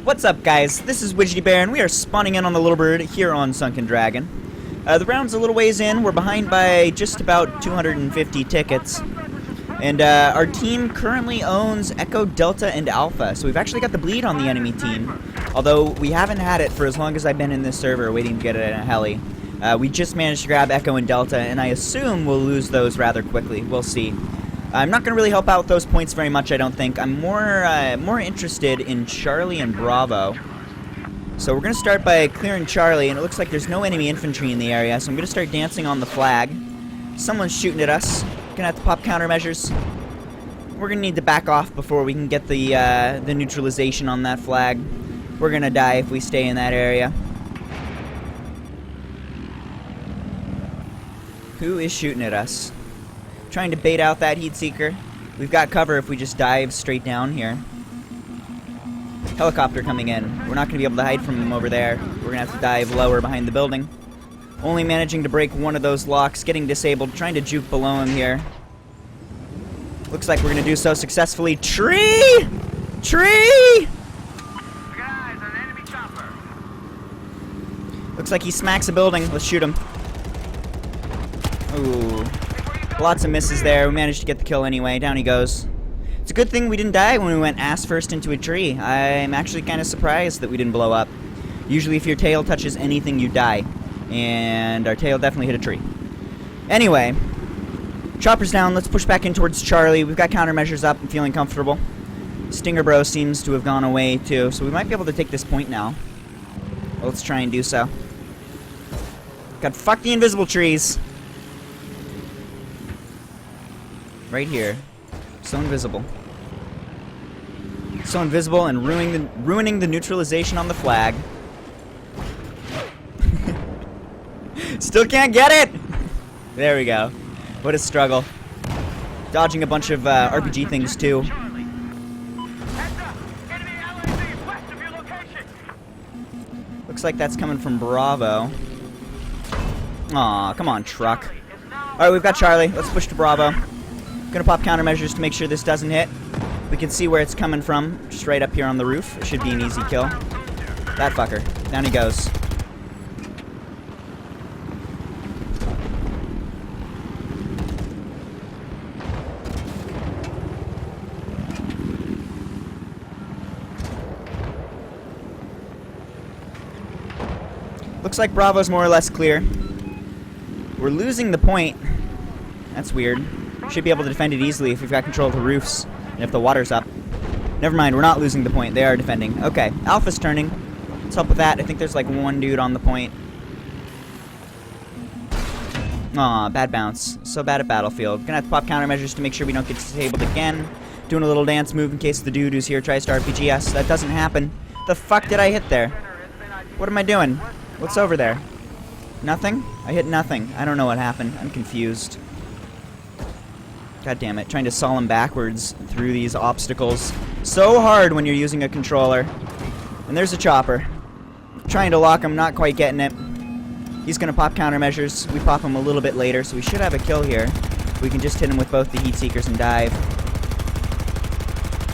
What's up, guys? This is Widgitybear, and we are spawning in on the little bird here on Sunken Dragon. The round's a little ways in. We're behind by just about 250 tickets. And our team currently owns Echo, Delta, and Alpha. So we've actually got the bleed on the enemy team. Although we haven't had it for as long as I've been in this server waiting to get it in a heli. We just managed to grab Echo and Delta, and I assume we'll lose those rather quickly. We'll see. I'm not going to really help out with those points very much, I don't think. I'm more interested in Charlie and Bravo. So we're going to start by clearing Charlie, and it looks like there's no enemy infantry in the area, so I'm going to start dancing on the flag. Someone's shooting at us. Going to have to pop countermeasures. We're going to need to back off before we can get the neutralization on that flag. We're going to die if we stay in that area. Who is shooting at us? Trying to bait out that heat seeker. We've got cover if we just dive straight down here. Helicopter coming in. We're not going to be able to hide from them over there. We're going to have to dive lower behind the building. Only managing to break one of those locks, getting disabled, trying to juke below him here. Looks like we're going to do so successfully. Tree! Tree! Guys, an enemy chopper. Looks like he smacks a building. Let's shoot him. Ooh. Lots of misses there. We managed to get the kill anyway. Down he goes. It's a good thing we didn't die when we went ass first into a tree. I'm actually kind of surprised that we didn't blow up. Usually if your tail touches anything, you die. And our tail definitely hit a tree. Anyway. Chopper's down. Let's push back in towards Charlie. We've got countermeasures up. I'm feeling comfortable. Stinger Bro seems to have gone away too. So we might be able to take this point now. Well, let's try and do so. God, fuck the invisible trees. Right here. So invisible. So invisible and ruining the neutralization on the flag. Still can't get it! There we go. What a struggle. Dodging a bunch of RPG things too. Looks like that's coming from Bravo. Aw, come on, truck. Alright, we've got Charlie. Let's push to Bravo. Gonna pop countermeasures to make sure this doesn't hit. We can see where it's coming from, just right up here on the roof. It should be an easy kill. That fucker. Down he goes. Looks like Bravo's more or less clear. We're losing the point. That's weird. Should be able to defend it easily if we've got control of the roofs and if the water's up. Never mind, we're not losing the point. They are defending. Okay, Alpha's turning. Let's help with that. I think there's like one dude on the point. Aw, bad bounce. So bad at Battlefield. Gonna have to pop countermeasures to make sure we don't get disabled again. Doing a little dance move in case the dude who's here tries to RPG us. That doesn't happen. The fuck did I hit there? What am I doing? What's over there? Nothing? I hit nothing. I don't know what happened. I'm confused. God damn it, trying to saw him backwards through these obstacles. So hard when you're using a controller. And there's a chopper. Trying to lock him, not quite getting it. He's gonna pop countermeasures. We pop him a little bit later, so we should have a kill here. We can just hit him with both the heat seekers and dive.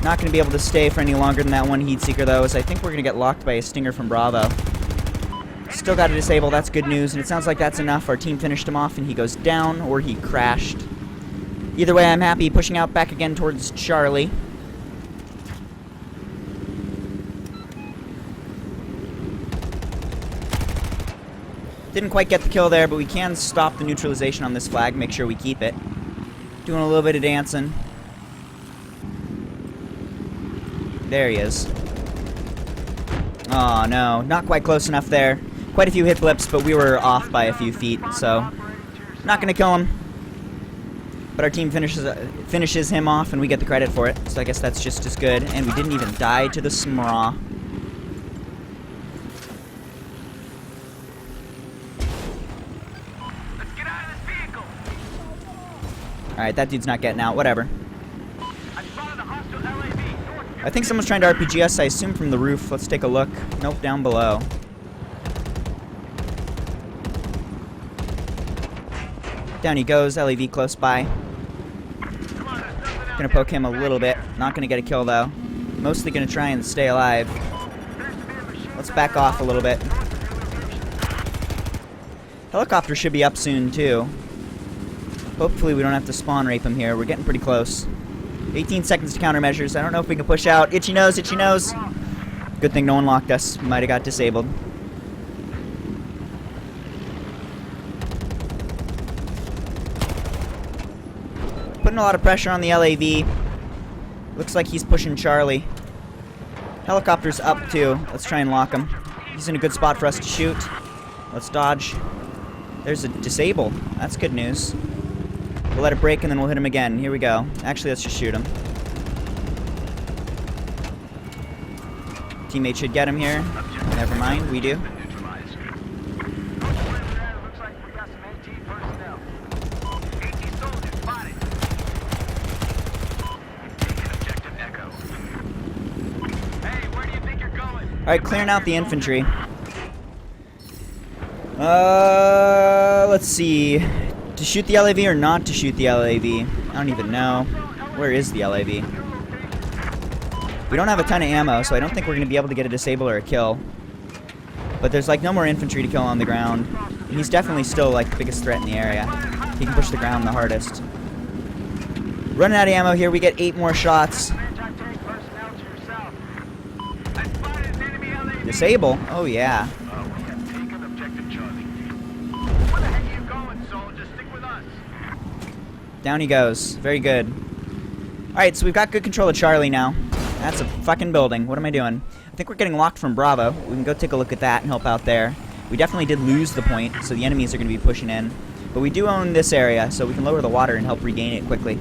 Not gonna be able to stay for any longer than that one heat seeker though, as I think we're gonna get locked by a stinger from Bravo. Still got to disable, that's good news, and it sounds like that's enough. Our team finished him off and he goes down, or he crashed. Either way, I'm happy. Pushing out back again towards Charlie. Didn't quite get the kill there, but we can stop the neutralization on this flag, make sure we keep it. Doing a little bit of dancing. There he is. Oh no, not quite close enough there. Quite a few hit blips, but we were off by a few feet, so not gonna kill him. But our team finishes him off, and we get the credit for it. So I guess that's just as good. And we didn't even die to the smraw. Let's get out of this vehicle. Alright, that dude's not getting out. Whatever. I spotted a hostile LAV. I think someone's trying to RPG us, I assume from the roof. Let's take a look. Nope, down below. Down he goes. LAV close by. Gonna poke him a little bit. Not gonna get a kill though. Mostly gonna try and stay alive. Let's back off a little bit. Helicopter should be up soon, too. Hopefully we don't have to spawn rape him here. We're getting pretty close. 18 seconds to countermeasures. I don't know if we can push out. Itchy nose, itchy nose. Good thing no one locked us. We might have got disabled. Putting a lot of pressure on the LAV. Looks like he's pushing Charlie. Helicopter's up too. Let's try and lock him. He's in a good spot for us to shoot. Let's dodge. There's a disable. That's good news. We'll let it break and then we'll hit him again. Here we go. Actually, let's just shoot him. Teammate should get him here. Never mind, we do. Alright, clearing out the infantry. Let's see. To shoot the LAV or not to shoot the LAV? I don't even know. Where is the LAV? We don't have a ton of ammo, so I don't think we're going to be able to get a disable or a kill. But there's like no more infantry to kill on the ground. And he's definitely still like the biggest threat in the area. He can push the ground the hardest. Running out of ammo here, we get 8 more shots. Disable? Oh yeah. Down he goes. Very good. Alright, so we've got good control of Charlie now. That's a fucking building. What am I doing? I think we're getting locked from Bravo. We can go take a look at that and help out there. We definitely did lose the point, so the enemies are going to be pushing in. But we do own this area, so we can lower the water and help regain it quickly.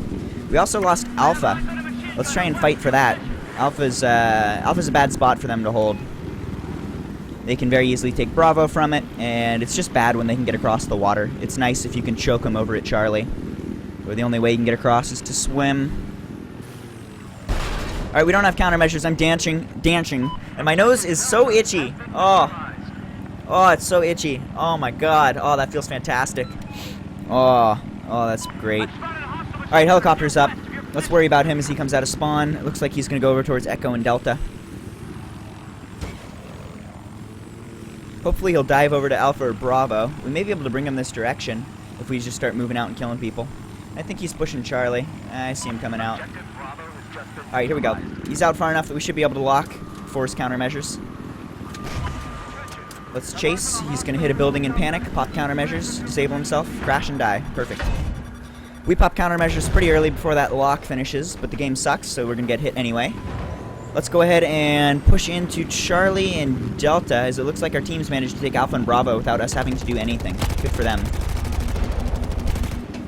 We also lost Alpha. Let's try and fight for that. Alpha's a bad spot for them to hold. They can very easily take Bravo from it, and it's just bad when they can get across the water. It's nice if you can choke them over at Charlie. Or the only way you can get across is to swim. Alright, we don't have countermeasures. I'm dancing, and my nose is so itchy. Oh, it's so itchy. Oh my god. Oh, that feels fantastic. Oh, that's great. Alright, helicopter's up. Let's worry about him as he comes out of spawn. It looks like he's going to go over towards Echo and Delta. Hopefully he'll dive over to Alpha or Bravo. We may be able to bring him this direction if we just start moving out and killing people. I think he's pushing Charlie. I see him coming out. Alright, here we go. He's out far enough that we should be able to lock for his countermeasures. Let's chase. He's going to hit a building in panic, pop countermeasures, disable himself, crash and die. Perfect. We pop countermeasures pretty early before that lock finishes, but the game sucks, so we're going to get hit anyway. Let's go ahead and push into Charlie and Delta, as it looks like our teams managed to take Alpha and Bravo without us having to do anything. Good for them.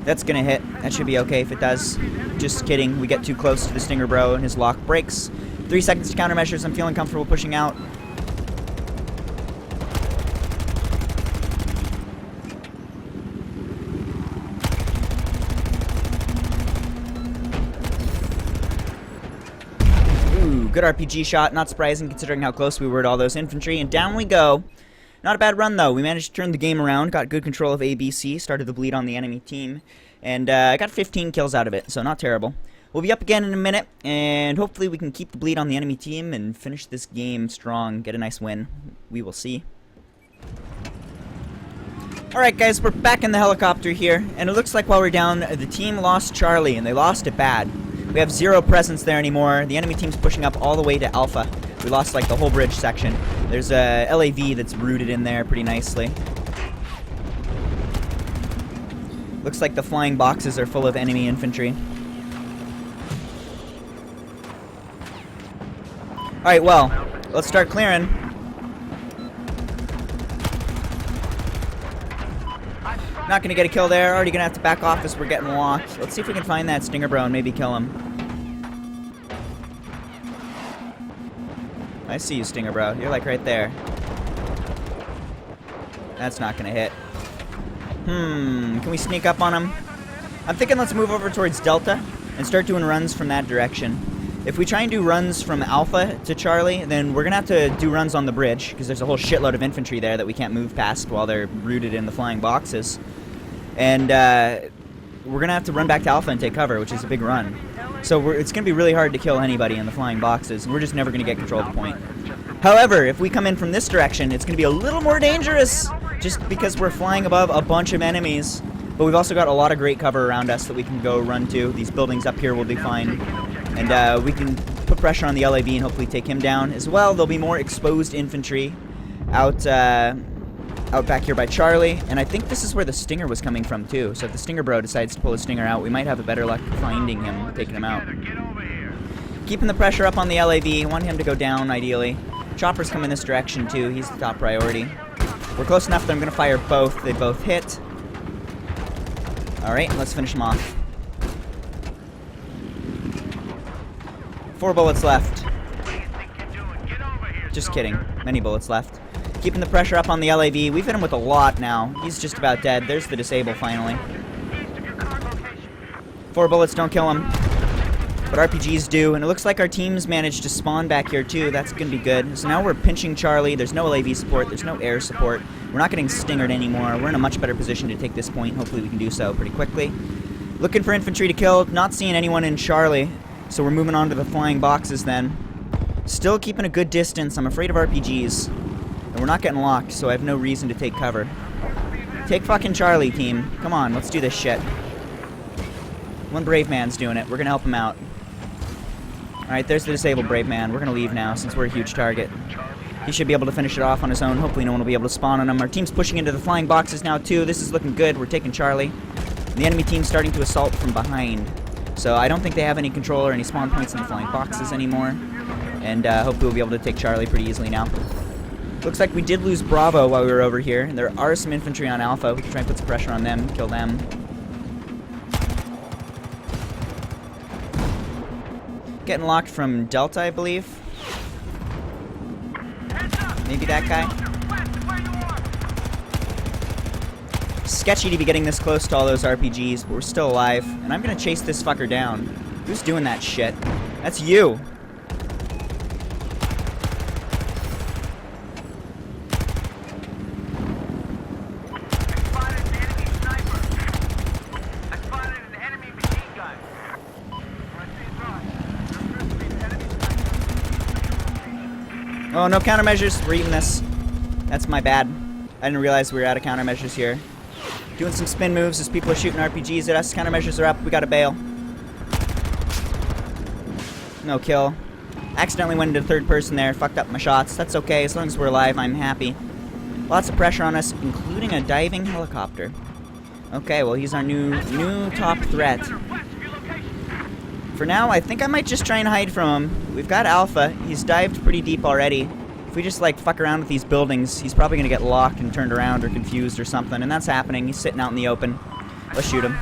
That's gonna hit. That should be okay if it does. Just kidding. We get too close to the Stinger Bro and his lock breaks. 3 seconds to countermeasures. I'm feeling comfortable pushing out. Ooh, good RPG shot. Not surprising considering how close we were to all those infantry. And down we go. Not a bad run, though. We managed to turn the game around, got good control of ABC, started the bleed on the enemy team, and I got 15 kills out of it, so not terrible. We'll be up again in a minute, and hopefully we can keep the bleed on the enemy team and finish this game strong, get a nice win. We will see. Alright, guys, we're back in the helicopter here, and it looks like while we're down, the team lost Charlie, and they lost it bad. We have 0 presence there anymore. The enemy team's pushing up all the way to Alpha. We lost, like, the whole bridge section. There's a LAV that's rooted in there pretty nicely. Looks like the flying boxes are full of enemy infantry. Alright, well, let's start clearing. Not gonna get a kill there. Already gonna have to back off as we're getting locked. Let's see if we can find that Stinger Bro and maybe kill him. I see you, Stinger Bro. You're like right there. That's not gonna hit. Can we sneak up on him? I'm thinking let's move over towards Delta and start doing runs from that direction. If we try and do runs from Alpha to Charlie, then we're gonna have to do runs on the bridge, because there's a whole shitload of infantry there that we can't move past while they're rooted in the flying boxes. And we're gonna have to run back to Alpha and take cover, which is a big run. So it's gonna be really hard to kill anybody in the flying boxes, and we're just never gonna get control of the point. However, if we come in from this direction, it's going to be a little more dangerous, just because we're flying above a bunch of enemies. But we've also got a lot of great cover around us that we can go run to. These buildings up here will be fine. And we can put pressure on the LAV and hopefully take him down. As well, there'll be more exposed infantry out back here by Charlie. And I think this is where the Stinger was coming from, too. So if the Stinger bro decides to pull a Stinger out, we might have a better luck finding him, taking him out. Keeping the pressure up on the LAV. Want him to go down, ideally. Chopper's coming this direction, too. He's the top priority. We're close enough that I'm going to fire both. They both hit. Alright, let's finish him off. 4 bullets left. Just kidding. Many bullets left. Keeping the pressure up on the LAV. We've hit him with a lot now. He's just about dead. There's the disable, finally. 4 bullets don't kill him. But RPGs do, and it looks like our team's managed to spawn back here too. That's going to be good. So now we're pinching Charlie. There's no LAV support. There's no air support. We're not getting stingered anymore. We're in a much better position to take this point. Hopefully we can do so pretty quickly. Looking for infantry to kill. Not seeing anyone in Charlie. So we're moving on to the flying boxes then. Still keeping a good distance. I'm afraid of RPGs. And we're not getting locked, so I have no reason to take cover. Take fucking Charlie, team. Come on, let's do this shit. One brave man's doing it. We're going to help him out. Alright, there's the disabled brave man. We're going to leave now since we're a huge target. He should be able to finish it off on his own. Hopefully no one will be able to spawn on him. Our team's pushing into the flying boxes now too. This is looking good. We're taking Charlie. And the enemy team's starting to assault from behind. So I don't think they have any control or any spawn points in the flying boxes anymore. And hopefully we'll be able to take Charlie pretty easily now. Looks like we did lose Bravo while we were over here. And there are some infantry on Alpha. We can try and put some pressure on them, kill them. Getting locked from Delta, I believe. Maybe that guy. Sketchy to be getting this close to all those RPGs, but we're still alive. And I'm gonna chase this fucker down. Who's doing that shit? That's you! Oh, no countermeasures. We're eating this. That's my bad. I didn't realize we were out of countermeasures here. Doing some spin moves as people are shooting RPGs at us. Countermeasures are up. We gotta bail. No kill. Accidentally went into third person there. Fucked up my shots. That's okay. As long as we're alive, I'm happy. Lots of pressure on us, including a diving helicopter. Okay, well, he's our new top threat. For now, I think I might just try and hide from him. We've got Alpha. He's dived pretty deep already. If we just, like, fuck around with these buildings, he's probably going to get locked and turned around or confused or something. And that's happening. He's sitting out in the open. Let's shoot him.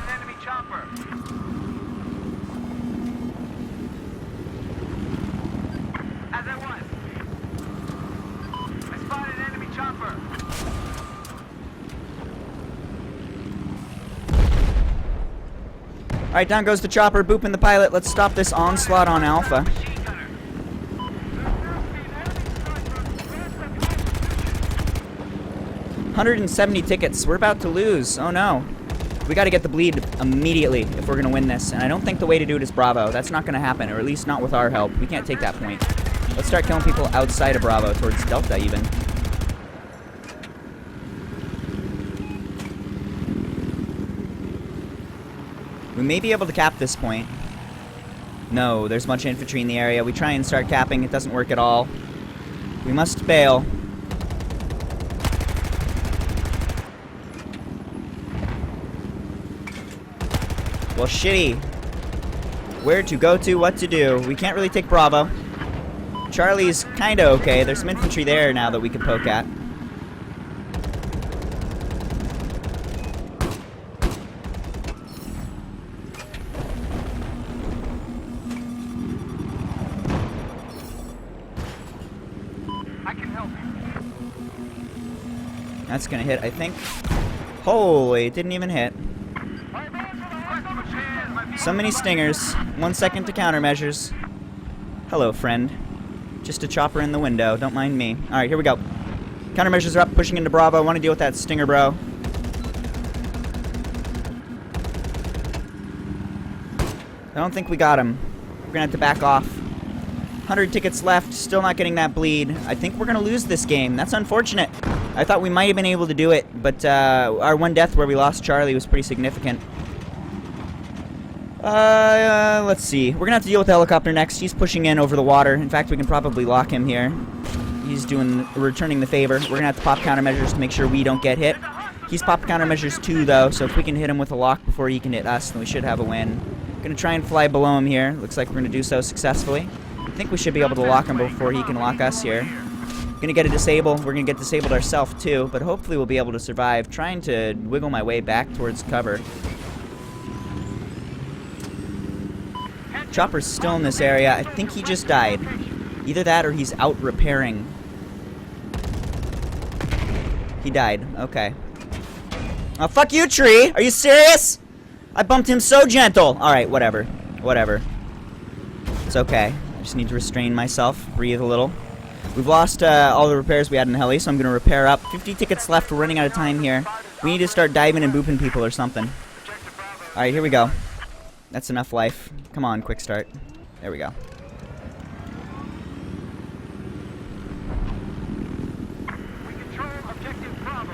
Alright, down goes the chopper, booping the pilot. Let's stop this onslaught on Alpha. $170 tickets. We're about to lose. Oh no. We gotta get the bleed immediately if we're gonna win this. And I don't think the way to do it is Bravo. That's not gonna happen, or at least not with our help. We can't take that point. Let's start killing people outside of Bravo, towards Delta even. We may be able to cap this point. No, there's a bunch of infantry in the area. We try and start capping. It doesn't work at all. We must bail. Well, shitty. Where to go to, what to do. We can't really take Bravo. Charlie's kinda okay. There's some infantry there now that we can poke at. That's gonna hit, I think. Holy, it didn't even hit. So many stingers. 1 second to countermeasures. Hello, friend. Just a chopper in the window. Don't mind me. Alright, here we go. Countermeasures are up, pushing into Bravo. I want to deal with that stinger, bro. I don't think we got him. We're gonna have to back off. 100 tickets left, still not getting that bleed. I think we're going to lose this game. That's unfortunate. I thought we might have been able to do it, but our one death where we lost Charlie was pretty significant. Let's see. We're going to have to deal with the helicopter next. He's pushing in over the water. In fact, we can probably lock him here. He's returning the favor. We're going to have to pop countermeasures to make sure we don't get hit. He's popped countermeasures too, though, so if we can hit him with a lock before he can hit us, then we should have a win. Going to try and fly below him here. Looks like we're going to do so successfully. I think we should be able to lock him before he can lock us here. Going to get a disable. We're going to get disabled ourselves too, but hopefully we'll be able to survive. Trying to wiggle my way back towards cover. Chopper's still in this area. I think he just died. Either that or he's out repairing. He died. Okay. Oh, fuck you, tree! Are you serious? I bumped him so gentle. Alright, whatever. Whatever. It's okay. I just need to restrain myself. Breathe a little. We've lost all the repairs we had in the heli, so I'm going to repair up. 50 tickets left. We're running out of time here. We need to start diving and booping people or something. Alright, here we go. That's enough life. Come on, quick start. There we go. We control objective Bravo.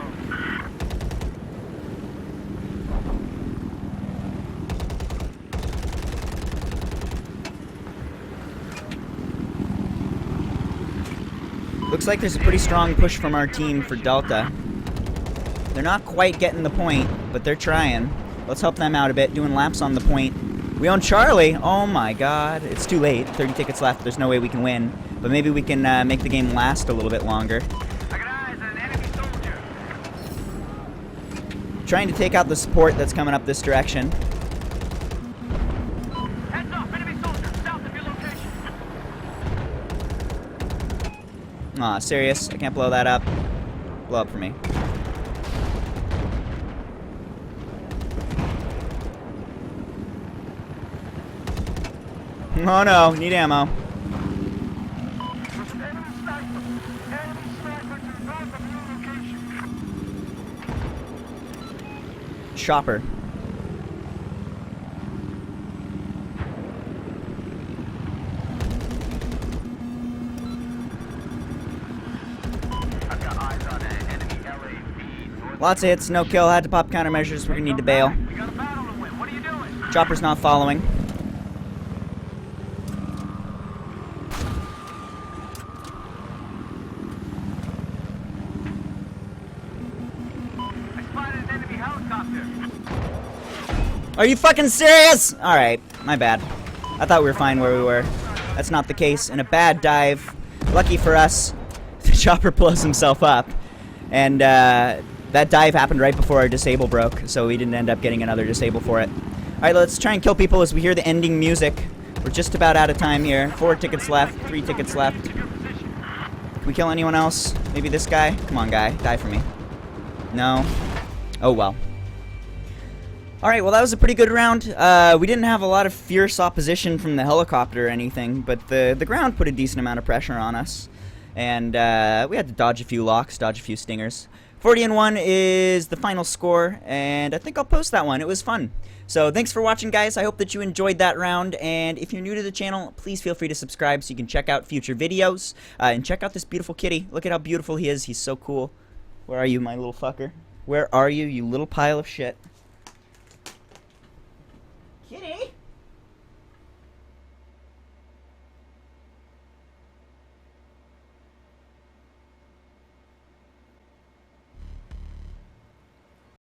Looks like there's a pretty strong push from our team for Delta. They're not quite getting the point, but they're trying. Let's help them out a bit, doing laps on the point. We own Charlie. Oh my god. It's too late. 30 tickets left. There's no way we can win. But maybe we can make the game last a little bit longer. I got eyes on an enemy soldier. Trying to take out the support that's coming up this direction. Heads up, enemy soldier, south of your location. Aw, serious? I can't blow that up. Blow up for me. Oh no, need ammo. Chopper. I've got eyes on an enemy LAV. Lots of hits, no kill. Had to pop countermeasures. We're gonna need to bail. We got a battle to win. What are you doing? Chopper's not following. I spotted an enemy helicopter. Are you fucking serious? Alright, my bad. I thought we were fine where we were. That's not the case. In a bad dive, lucky for us, the chopper blows himself up. And that dive happened right before our disable broke, so we didn't end up getting another disable for it. Alright, let's try and kill people as we hear the ending music. We're just about out of time here. 4 tickets left, 3 tickets left. Can we kill anyone else? Maybe this guy? Come on, guy. Die for me. No? Oh, well. Alright, well that was a pretty good round. We didn't have a lot of fierce opposition from the helicopter or anything, but the ground put a decent amount of pressure on us. And we had to dodge a few locks, dodge a few stingers. 40-1 is the final score, and I think I'll post that one. It was fun. So thanks for watching, guys. I hope that you enjoyed that round, and if you're new to the channel, please feel free to subscribe so you can check out future videos. And check out this beautiful kitty. Look at how beautiful he is. He's so cool. Where are you, my little fucker? Where are you, you little pile of shit?